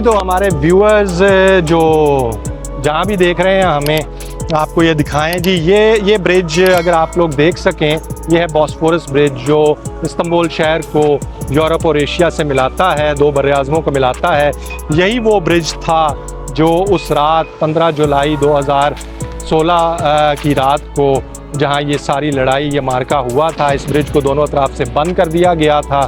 तो हमारे व्यूअर्स जो जहाँ भी देख रहे हैं हमें आपको ये दिखाएं जी, ये ब्रिज अगर आप लोग देख सकें, ये है बॉस्फोरस ब्रिज जो इस्तांबुल शहर को यूरोप और एशिया से मिलाता है, दो बर्र-ए-आज़मों को मिलाता है। यही वो ब्रिज था जो उस रात 15 जुलाई 2016 की रात को जहाँ ये सारी लड़ाई, ये मार्का हुआ था। इस ब्रिज को दोनों तरफ से बंद कर दिया गया था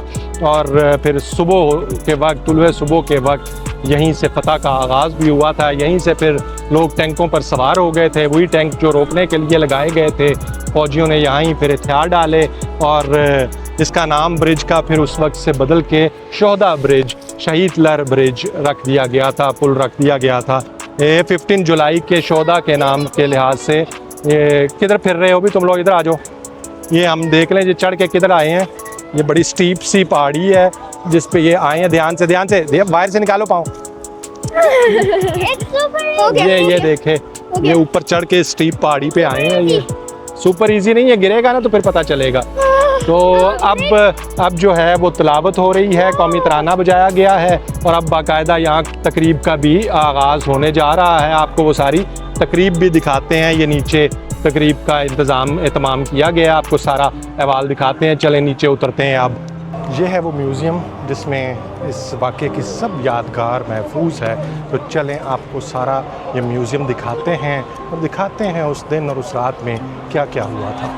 और फिर सुबह के वक्त, तुलुए सुबह के वक्त यहीं से फतह का आगाज़ भी हुआ था। यहीं से फिर लोग टैंकों पर सवार हो गए थे, वही टैंक जो रोकने के लिए लगाए गए थे। फ़ौजियों ने यहाँ ही फिर हथियार डाले और इसका नाम ब्रिज का फिर उस वक्त से बदल के शोहदा ब्रिज, शहीद लर ब्रिज रख दिया गया था, पुल रख दिया गया था। ये 15 जुलाई के शोहदा के नाम के लिहाज से। ये किधर फिर रहे हो भी तुम लोग, इधर आ जाओ। ये हम देख लें, ये चढ़ के किधर आए हैं। ये बड़ी स्टीप सी पहाड़ी है जिस पे ये आए हैं। ध्यान से बाहर से निकालो पाँव। ये देखे, ये ऊपर चढ़ के स्टीप पहाड़ी पे आए हैं। ये सुपर इजी नहीं है, गिरेगा ना तो फिर पता चलेगा। तो अब जो है वो तिलावत हो रही है, कौमी तराना बजाया गया है और अब बाकायदा यहाँ तकरीब का भी आगाज़ होने जा रहा है। आपको वो सारी तकरीब भी दिखाते हैं। ये नीचे तकरीब का एहतमाम किया गया, आपको सारा अहवाल दिखाते हैं। चलें नीचे उतरते हैं। अब ये है वो म्यूज़ियम जिसमें इस वाक़े की सब यादगार महफूज है। तो चलें आपको सारा ये म्यूज़ियम दिखाते हैं और दिखाते हैं उस दिन और उस रात में क्या क्या हुआ था।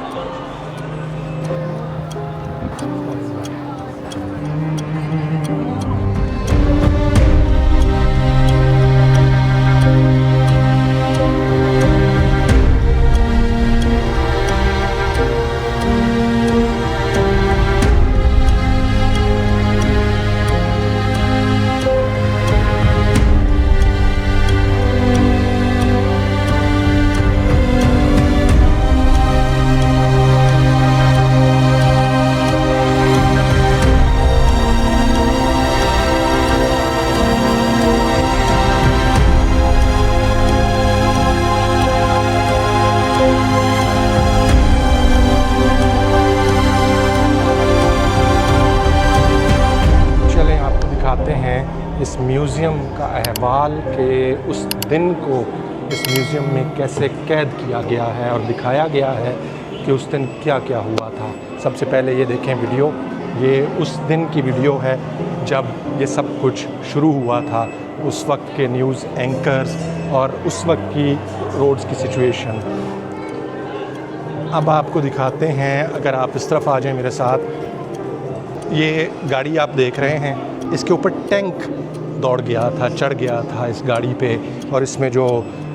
इस म्यूज़ियम का अहवाल के उस दिन को इस म्यूज़ियम में कैसे कैद किया गया है और दिखाया गया है कि उस दिन क्या क्या हुआ था। सबसे पहले ये देखें वीडियो, ये उस दिन की वीडियो है जब ये सब कुछ शुरू हुआ था। उस वक्त के न्यूज़ एंकर्स और उस वक्त की रोड्स की सिचुएशन। अब आपको दिखाते हैं, अगर आप इस तरफ आ जाएं मेरे साथ। ये गाड़ी आप देख रहे हैं, इसके ऊपर टैंक दौड़ गया था, चढ़ गया था इस गाड़ी पे और इसमें जो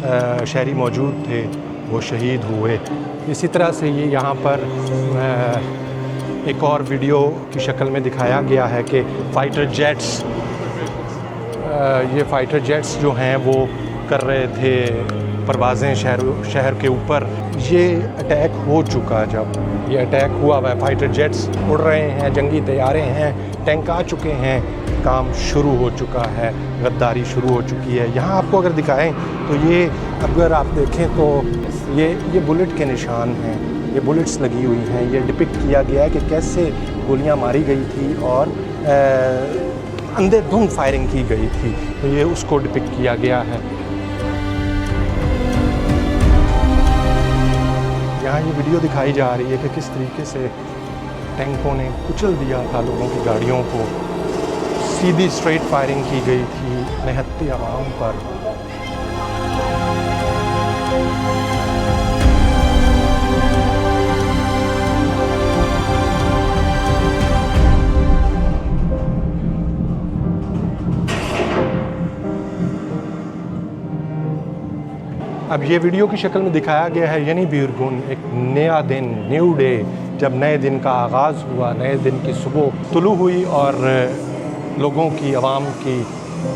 शहरी मौजूद थे वो शहीद हुए। इसी तरह से ये यहाँ पर एक और वीडियो की शक्ल में दिखाया गया है कि फ़ाइटर जेट्स, ये फ़ाइटर जेट्स जो हैं वो कर रहे थे परवाज़ें शहर के ऊपर। ये अटैक हो चुका, जब ये अटैक हुआ वह फ़ाइटर जेट्स उड़ रहे हैं, जंगी तैयारे हैं, टैंक आ चुके हैं, काम शुरू हो चुका है, गद्दारी शुरू हो चुकी है। यहाँ आपको अगर दिखाएं तो ये, अगर आप देखें तो ये बुलेट के निशान हैं, ये बुलेट्स लगी हुई हैं। ये डिपिक्ट किया गया है कि कैसे गोलियाँ मारी गई थी और अंधेधुंध फायरिंग की गई थी। तो ये उसको डिपिक्ट किया गया है। यहाँ ये वीडियो दिखाई जा रही है कि किस तरीके से टैंकों ने कुचल दिया था लोगों की गाड़ियों को। सीधी स्ट्रेट फायरिंग की गई थी निहत्ती आवाम पर। अब ये वीडियो की शक्ल में दिखाया गया है यानी बीरगुन, एक नया दिन, न्यू डे, जब नए दिन का आगाज़ हुआ, नए दिन की सुबह तुलू हुई और लोगों की, आवाम की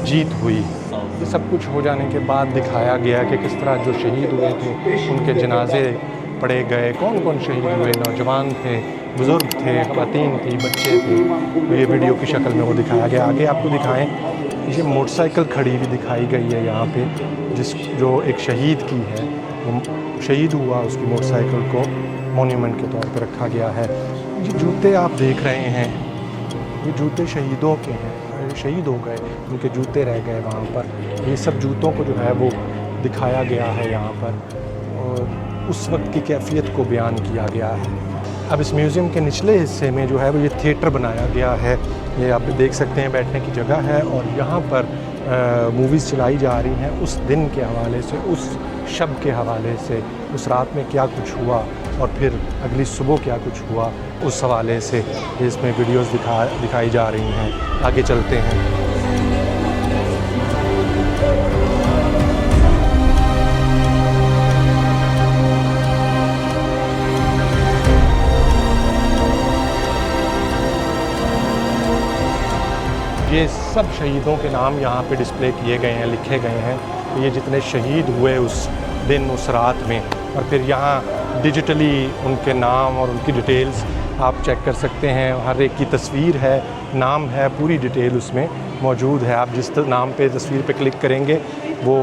जीत हुई। ये सब कुछ हो जाने के बाद दिखाया गया कि किस तरह जो शहीद हुए थे उनके जनाजे पड़े गए, कौन कौन शहीद हुए, नौजवान थे, बुज़ुर्ग थे, ख़वातीन थी, बच्चे थे। तो ये वीडियो की शक्ल में वो दिखाया गया। आगे आपको दिखाएं, ये मोटरसाइकिल खड़ी हुई दिखाई गई है यहाँ पे, जो एक शहीद की है, वो शहीद हुआ, उसकी मोटरसाइकिल को मोन्यूमेंट के तौर पर रखा गया है। ये जूते आप देख रहे हैं, ये जूते शहीदों के हैं। शहीद हो गए, उनके जूते रह गए वहाँ पर। ये सब जूतों को जो है वो दिखाया गया है यहाँ पर, और उस वक्त की कैफियत को बयान किया गया है। अब इस म्यूज़ियम के निचले हिस्से में जो है वो ये थिएटर बनाया गया है। ये आप देख सकते हैं बैठने की जगह है, और यहाँ पर मूवीज़ चलाई जा रही हैं उस दिन के हवाले से, उस शब के हवाले से, उस रात में क्या कुछ हुआ और फिर अगली सुबह क्या कुछ हुआ, उस हवाले से इसमें वीडियोस दिखाई जा रही हैं। आगे चलते हैं। ये सब शहीदों के नाम यहाँ पे डिस्प्ले किए गए हैं, लिखे गए हैं। ये जितने शहीद हुए उस दिन, उस रात में, और फिर यहाँ डिजिटली उनके नाम और उनकी डिटेल्स आप चेक कर सकते हैं। हर एक की तस्वीर है, नाम है, पूरी डिटेल उसमें मौजूद है। आप जिस नाम पे तस्वीर पे क्लिक करेंगे वो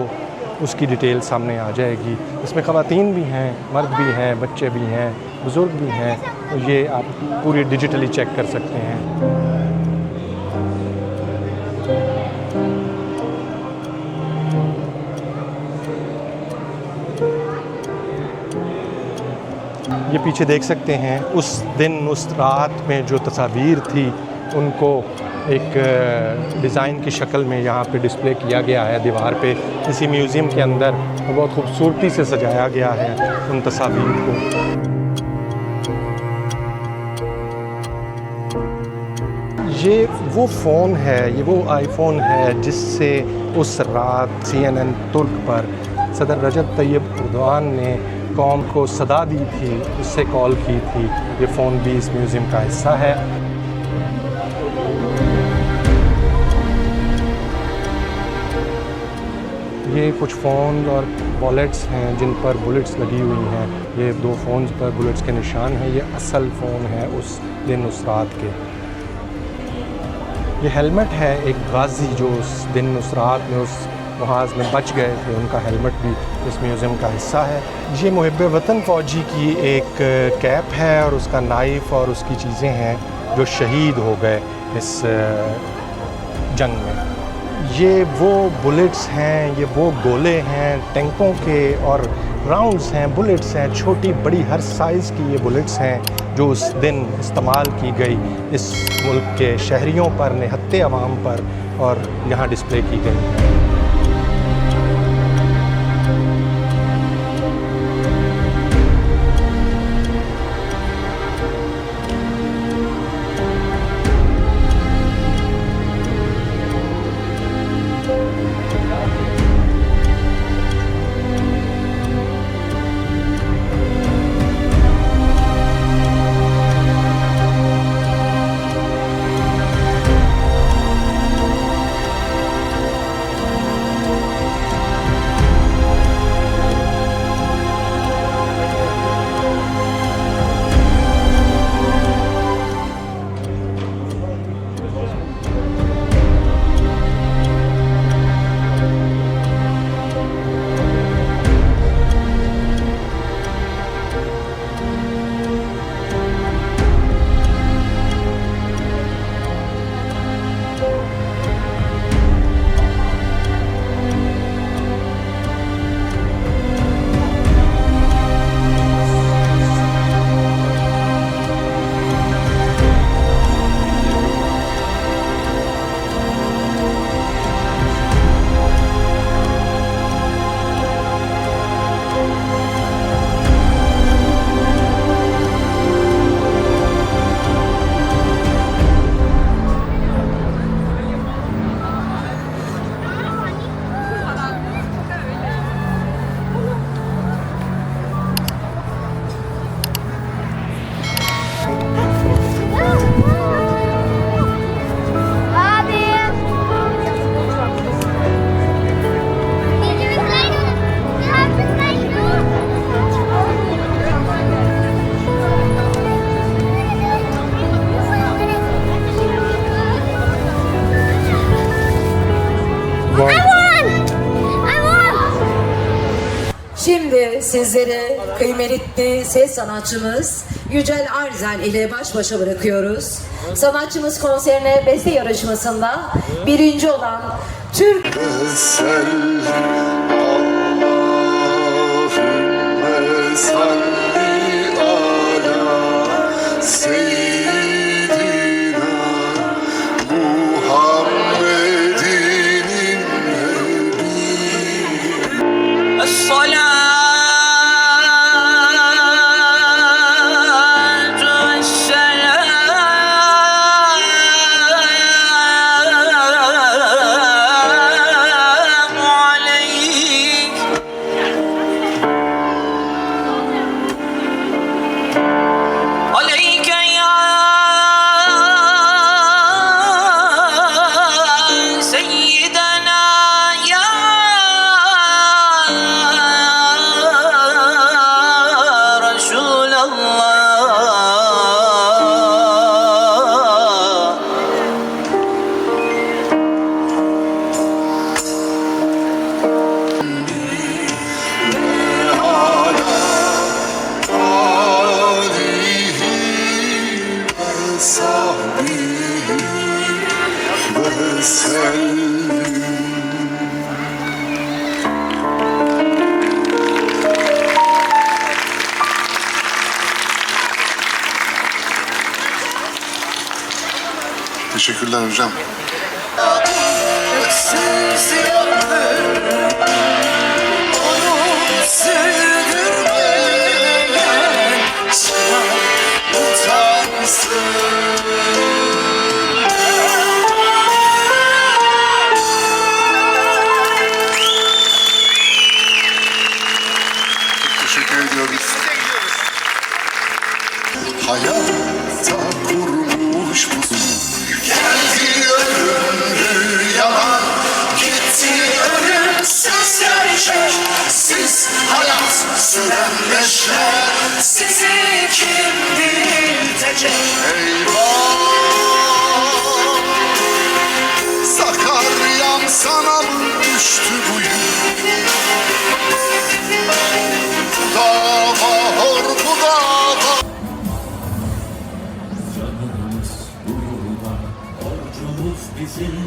उसकी डिटेल सामने आ जाएगी। इसमें ख़वातीन भी हैं, मर्द भी हैं, बच्चे भी हैं, बुज़ुर्ग भी हैं। तो ये आप पूरी डिजिटली चेक कर सकते हैं। ये पीछे देख सकते हैं उस दिन, उस रात में जो तस्वीर थी उनको एक डिज़ाइन की शक्ल में यहाँ पे डिस्प्ले किया गया है दीवार पे। इसी म्यूज़ियम के अंदर बहुत खूबसूरती से सजाया गया है उन तस्वीर को। ये वो फ़ोन है, ये वो आईफ़ोन है जिससे उस रात CNN तुर्क पर सदर रजब तैयब एर्दोआन ने कौम को सदा दी थी, उससे कॉल की थी। ये फ़ोन भी इस म्यूज़ियम का हिस्सा है। ये कुछ फ़ोन और वॉलेट्स हैं जिन पर बुलेट्स लगी हुई हैं। ये 2 फ़ोन्स पर बुलेट्स के निशान हैं। ये असल फ़ोन है उस दिन, उस रात के। ये हेलमेट है एक गाज़ी जो उस दिन, उस रात में, उस मुहाज़ में बच गए थे, उनका हेलमेट भी इस म्यूज़ियम का हिस्सा है। ये मुहिब्बे वतन फ़ौजी की एक कैप है और उसका नाइफ़ और उसकी चीज़ें हैं जो शहीद हो गए इस जंग में। ये वो बुलेट्स हैं, ये वो गोले हैं टैंकों के, और राउंड्स हैं, बुलेट्स हैं, छोटी बड़ी हर साइज़ की ये बुलेट्स हैं जो उस दिन इस्तेमाल की गई इस मुल्क के शहरियों पर, निहत्ते अवाम पर, और यहाँ डिस्प्ले की गई। Şimdi sizleri kıymetli ses sanatçımız Yücel Arzel ile baş başa bırakıyoruz. Sanatçımız konserine beste yarışmasında birinci olan Türk... Teşekkürler hocam. Teşekkür ediyoruz. Hayatta kurmuş bu geldi ölümlü yalan, gitti ölümsüz gerçek. Siz hayat süren leşler, sizi kim diriltecek? Eyvah! Sakaryam sana düştü bu yıl. Dava hor bu dava. Bizim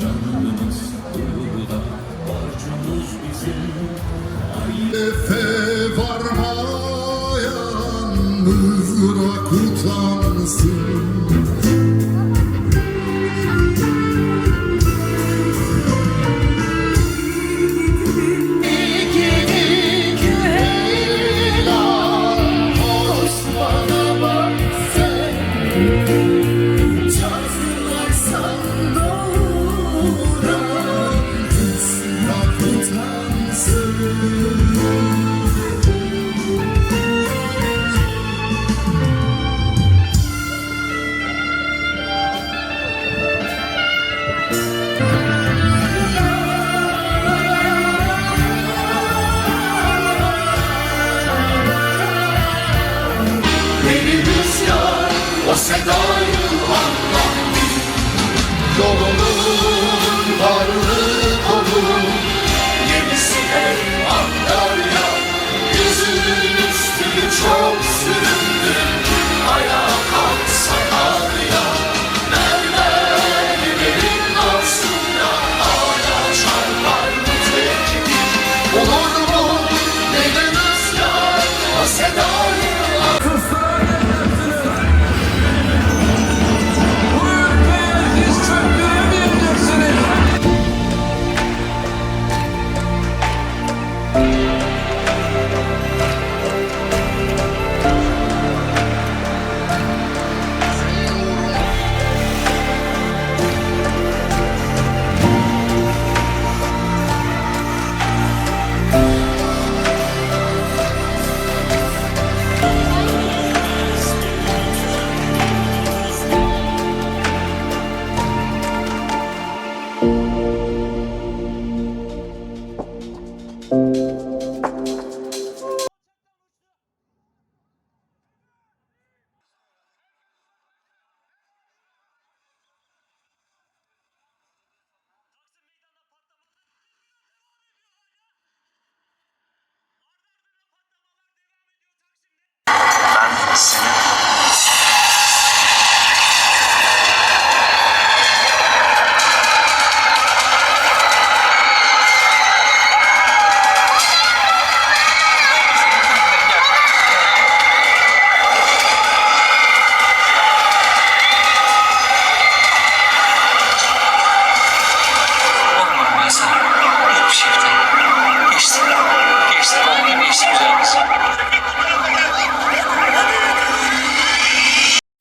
canımız burada, borcumuz bizim. Efe varmayan mızrak utansın.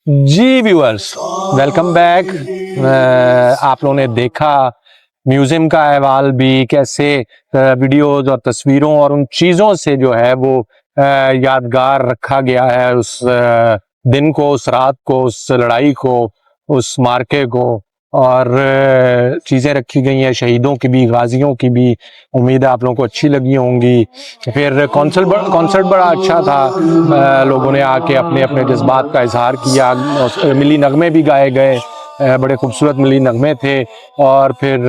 जी viewers, welcome back. आप लोगों ने देखा museum का अहवाल भी, कैसे videos और तस्वीरों और उन चीज़ों से जो है वो यादगार रखा गया है उस दिन को, उस रात को, उस लड़ाई को, उस मार्के को, और चीज़ें रखी गई हैं शहीदों की भी, गाजियों की भी। उम्मीद है आप लोगों को अच्छी लगी होंगी। फिर कॉन्सर्ट बड़ा अच्छा था। लोगों ने आके अपने अपने जज्बात का इजहार किया। मिली नगमे भी गाए गए, बड़े खूबसूरत मिली नगमे थे। और फिर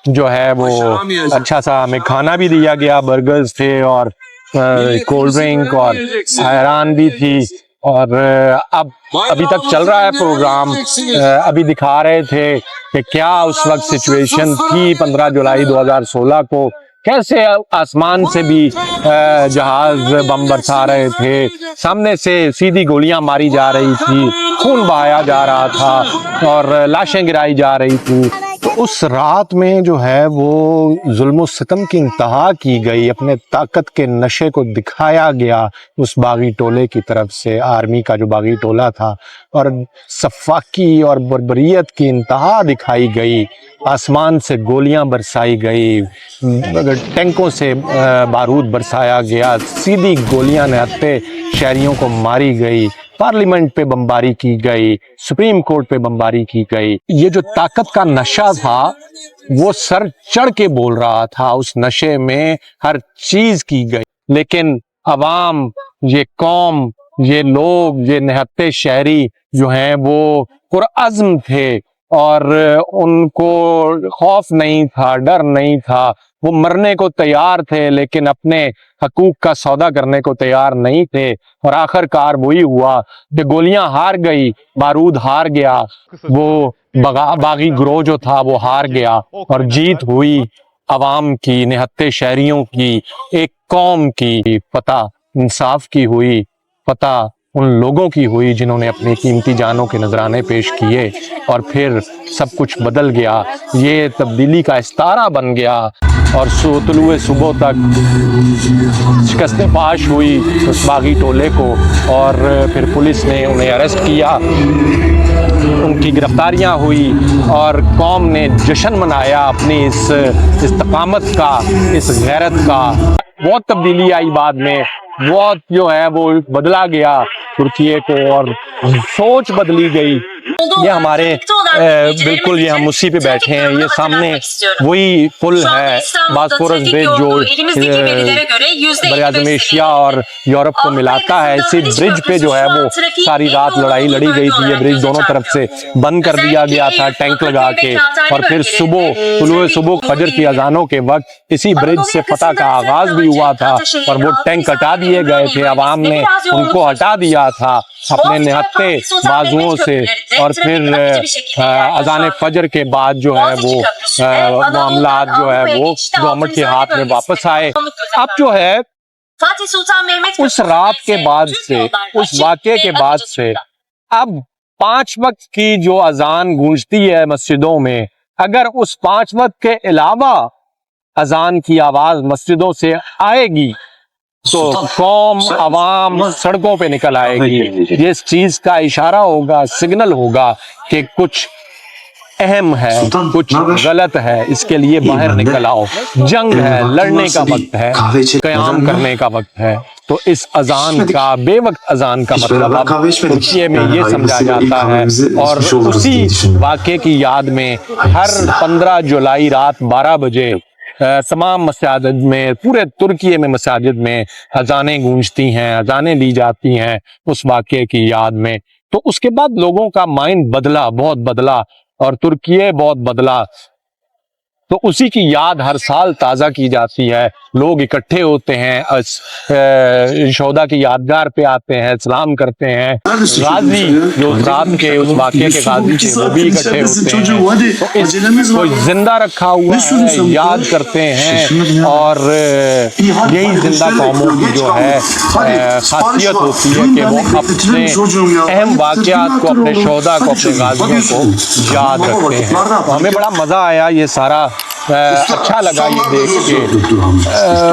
जो है वो अच्छा सा हमें खाना भी दिया गया, बर्गर्स थे और कोल्ड ड्रिंक और हैरान भी थी। और अब अभी तक चल रहा है प्रोग्राम। अभी दिखा रहे थे कि क्या उस वक्त सिचुएशन थी 15 जुलाई 2016 को, कैसे आसमान से भी जहाज बम बरसा रहे थे, सामने से सीधी गोलियां मारी जा रही थी, खून बहाया जा रहा था और लाशें गिराई जा रही थी। तो उस रात में जो है वो जुल्म सितम की इंतहा की गई, अपने ताकत के नशे को दिखाया गया उस बागी टोले की तरफ से, आर्मी का जो बागी टोला था, और सफाकी और बर्बरियत की इंतहा दिखाई गई। आसमान से गोलियां बरसाई गई, टैंकों से बारूद बरसाया गया, सीधी गोलियां निहत्थे शहरियों को मारी गई, पार्लियामेंट पे बमबारी की गई, सुप्रीम कोर्ट पे बमबारी की गई। ये जो ताकत का नशा था वो सर चढ़ के बोल रहा था, उस नशे में हर चीज की गई। लेकिन अवाम, ये कौम, ये लोग, ये निहत्थे शहरी जो हैं वो पुरअज़्म थे और उनको खौफ नहीं था, डर नहीं था। वो मरने को तैयार थे लेकिन अपने हकूक का सौदा करने को तैयार नहीं थे। और आखिरकार वही हुआ कि गोलियां हार गई, बारूद हार गया, वो बागी ग्रोह जो था वो हार गया और जीत हुई अवाम की, निहत्थे शहरियों की, एक कौम की। फतह इंसाफ की हुई, फतह उन लोगों की हुई जिन्होंने अपनी कीमती जानों के नजराने पेश किए और फिर सब कुछ बदल गया। ये तब्दीली का इस्तारा बन गया और तुलुए सुबह तक शिकस्त पाश हुई उस बागी टोले को और फिर पुलिस ने उन्हें अरेस्ट किया, उनकी गिरफ्तारियां हुई और कौम ने जश्न मनाया अपनी इस इस्तकामत का, इस गैरत का। बहुत तब्दीली आई बाद में, बहुत जो है वो बदला गया तुर्की को और सोच बदली गई। ये हमारे बिल्कुल ये हम उसी पे बैठे हैं, ये सामने वही पुल है बॉस्फोरस ब्रिज जो बरआज़म एशिया और यूरोप को मिलाता है। इसी ब्रिज पे जो है वो सारी रात लड़ाई लड़ी गई थी। ये ब्रिज दोनों तरफ से बंद कर दिया गया था टैंक लगा के और फिर सुबह फजर की अजानों के वक्त इसी ब्रिज से फतह का आगाज भी हुआ था और वो टैंक हटा दिए गए थे। अवाम ने उनको हटा दिया था अपने निहत्थे बाजुओं से और फिर अजान फजर के बाद जो है वो मामलात जो है वो गवर्नमेंट के हाथ में वापस आए। अब जो है उस रात के बाद से, उस वाक़े के बाद से अब 5 वक्त की जो अजान गूंजती है मस्जिदों में, अगर उस 5 वक्त के अलावा अजान की आवाज मस्जिदों से आएगी तो कौम अवाम सड़कों पे निकल आएगी। ये इस चीज का इशारा होगा, सिग्नल होगा कि कुछ अहम है, कुछ गलत है, इसके लिए बाहर निकल आओ। जंग है, लड़ने का वक्त है, क़याम करने का वक्त है। तो इस अजान का, बेवक्त अजान का मतलब अब तुर्की में ये समझा जाता है। और उसी वाक़े की याद में हर 15 जुलाई रात 12 बजे तमाम मसाजिद में, पूरे तुर्की में मसाजिद में अजानें गूंजती हैं, अजानें दी जाती हैं उस वाक़े की याद में। तो उसके बाद लोगों का माइंड बदला, बहुत बदला और तुर्की बहुत बदला। तो उसी की याद हर साल ताज़ा की जाती है। लोग इकट्ठे होते हैं, शोहदा की यादगार पे आते हैं, सलाम करते हैं। गाजी जो रात के उस वाक़े के गाजी थे वो भी इकट्ठे होते हैं। तो इसको जिंदा रखा हुआ है, याद करते हैं और यही जिंदा कौमों की जो है खासियत होती है कि वो अपने अहम वाक़यात को, अपने शोहदा को, अपने गाजियों को याद रखते हैं। तो हमें बड़ा मज़ा आया ये सारा अच्छा लगा ये देख के।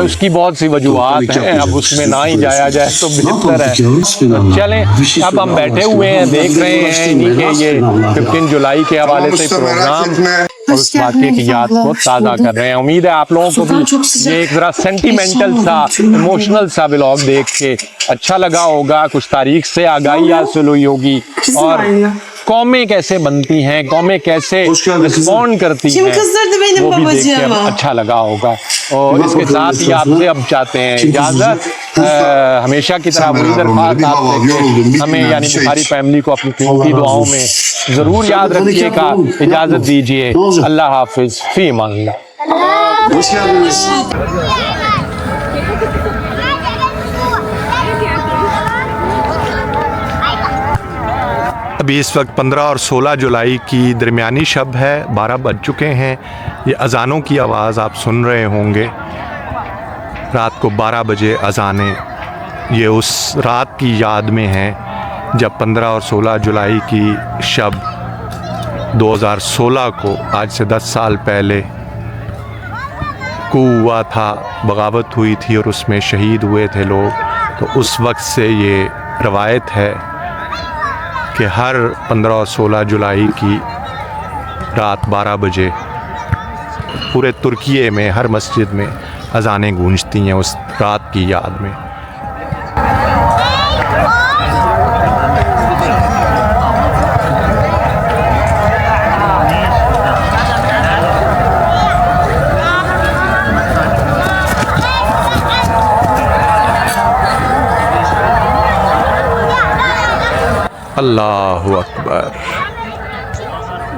उसकी बहुत सी वजूहत हैं, अब उसमें ना ही जाया जाए तो बेहतर है। तो चलें, अब हम बैठे हुए हैं, देख रहे हैं इन्हीं के ये 15 जुलाई के हवाले से प्रोग्राम और उस वाक़े की याद को ताज़ा कर रहे हैं। उम्मीद है आप लोगों को भी ये एक ज़रा सेंटिमेंटल सा, इमोशनल सा व्लॉग देख के अच्छा लगा होगा, कुछ तारीख से आगाही हासिल हुई होगी और कौमें कैसे बनती हैं, कौमें कैसे रिस्पॉन्ड करती हैं, वो भी देख के अच्छा लगा होगा। और इसके साथ ही आपसे अब चाहते हैं इजाज़त, हमेशा की तरह वही दरख्वास्त आपसे, हमें यानी बुखारी फैमिली को अपनी कीमती दुआओं में ज़रूर याद रखिएगा। इजाज़त दीजिए, अल्लाह हाफिज़, फी अमानिल्लाह। Hoş geldiniz. अभी इस वक्त 15 और 16 जुलाई की दरमियानी शब है, 12 बज चुके हैं। ये अज़ानों की आवाज़ आप सुन रहे होंगे। रात को 12 बजे अज़ानें, ये उस रात की याद में हैं जब 15 और 16 जुलाई की शब 2016 को, आज से 10 साल पहले कू हुआ था, बगावत हुई थी और उसमें शहीद हुए थे लोग। तो उस वक्त से ये रवायत है कि हर 15 और 16 जुलाई की रात 12 बजे पूरे तुर्किये में हर मस्जिद में अज़ानें गूंजती हैं उस रात की याद में। अल्लाहु अकबर।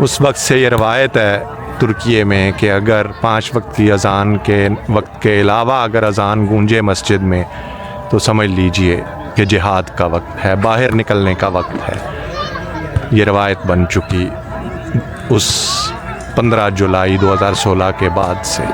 उस वक्त से ये रवायत है तुर्किये में कि अगर 5 वक्त की अज़ान के वक्त के अलावा अगर अज़ान गूंजे मस्जिद में तो समझ लीजिए कि जिहाद का वक्त है, बाहर निकलने का वक्त है। ये रवायत बन चुकी उस 15 जुलाई 2016 के बाद से।